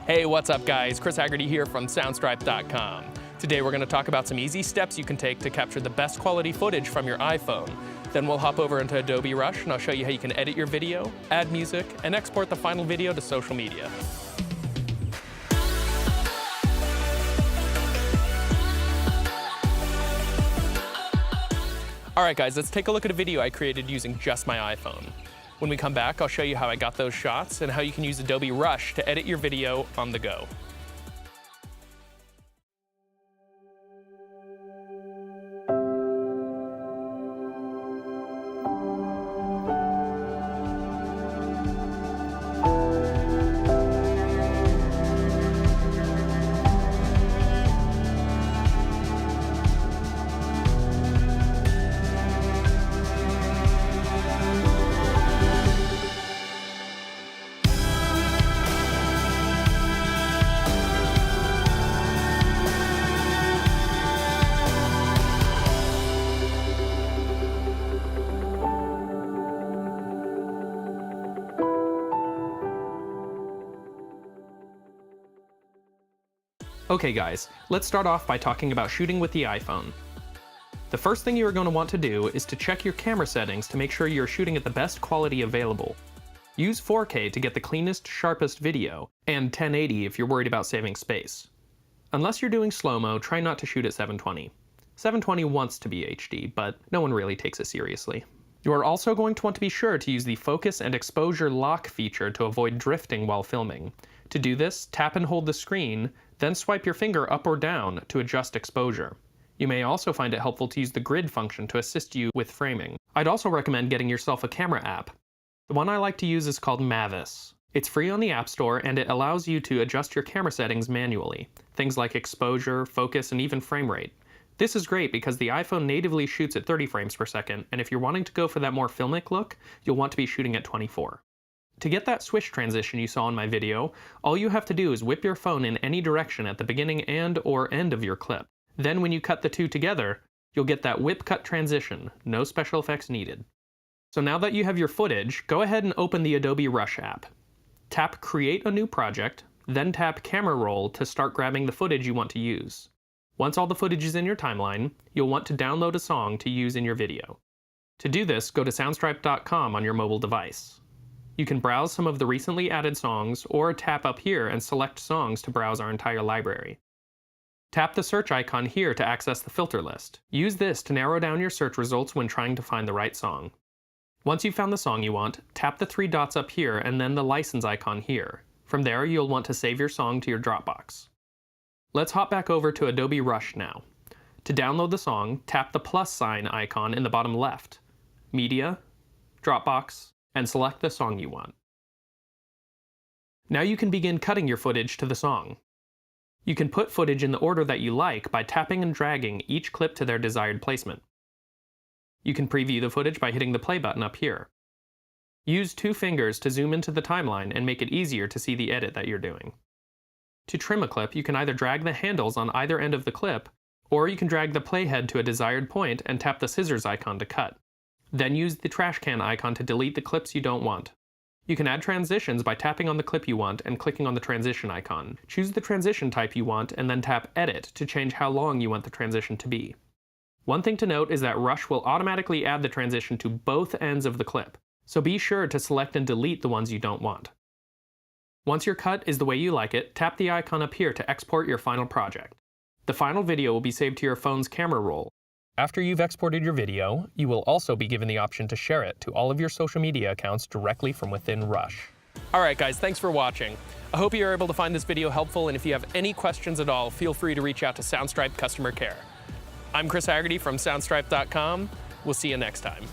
Hey, what's up guys? Chris Haggerty here from Soundstripe.com. Today we're going to talk about some easy steps you can take to capture the best quality footage from your iPhone. Then we'll hop over into Adobe Rush and I'll show you how you can edit your video, add music, and export the final video to social media. Alright guys, let's take a look at a video I created using just my iPhone. When we come back, I'll show you how I got those shots and how you can use Adobe Rush to edit your video on the go. Okay guys, let's start off by talking about shooting with the iPhone. The first thing you are going to want to do is to check your camera settings to make sure you're shooting at the best quality available. Use 4K to get the cleanest, sharpest video, and 1080 if you're worried about saving space. Unless you're doing slow-mo, try not to shoot at 720. 720 wants to be HD, but no one really takes it seriously. You are also going to want to be sure to use the focus and exposure lock feature to avoid drifting while filming. To do this, tap and hold the screen, then swipe your finger up or down to adjust exposure. You may also find it helpful to use the grid function to assist you with framing. I'd also recommend getting yourself a camera app. The one I like to use is called Mavis. It's free on the App Store and it allows you to adjust your camera settings manually. Things like exposure, focus, and even frame rate. This is great because the iPhone natively shoots at 30 frames per second, and if you're wanting to go for that more filmic look, you'll want to be shooting at 24. To get that swish transition you saw in my video, all you have to do is whip your phone in any direction at the beginning and/or end of your clip. Then when you cut the two together, you'll get that whip cut transition, no special effects needed. So now that you have your footage, go ahead and open the Adobe Rush app. Tap Create a New Project, then tap Camera Roll to start grabbing the footage you want to use. Once all the footage is in your timeline, you'll want to download a song to use in your video. To do this, go to Soundstripe.com on your mobile device. You can browse some of the recently added songs, or tap up here and select songs to browse our entire library. Tap the search icon here to access the filter list. Use this to narrow down your search results when trying to find the right song. Once you've found the song you want, tap the three dots up here and then the license icon here. From there, you'll want to save your song to your Dropbox. Let's hop back over to Adobe Rush now. To download the song, tap the plus sign icon in the bottom left, Media, Dropbox, and select the song you want. Now you can begin cutting your footage to the song. You can put footage in the order that you like by tapping and dragging each clip to their desired placement. You can preview the footage by hitting the play button up here. Use two fingers to zoom into the timeline and make it easier to see the edit that you're doing. To trim a clip, you can either drag the handles on either end of the clip, or you can drag the playhead to a desired point and tap the scissors icon to cut. Then use the trash can icon to delete the clips you don't want. You can add transitions by tapping on the clip you want and clicking on the transition icon. Choose the transition type you want and then tap Edit to change how long you want the transition to be. One thing to note is that Rush will automatically add the transition to both ends of the clip, so be sure to select and delete the ones you don't want. Once your cut is the way you like it, tap the icon up here to export your final project. The final video will be saved to your phone's camera roll. After you've exported your video, you will also be given the option to share it to all of your social media accounts directly from within Rush. Alright guys, thanks for watching. I hope you are able to find this video helpful, and if you have any questions at all, feel free to reach out to Soundstripe Customer Care. I'm Chris Haggerty from Soundstripe.com. We'll see you next time.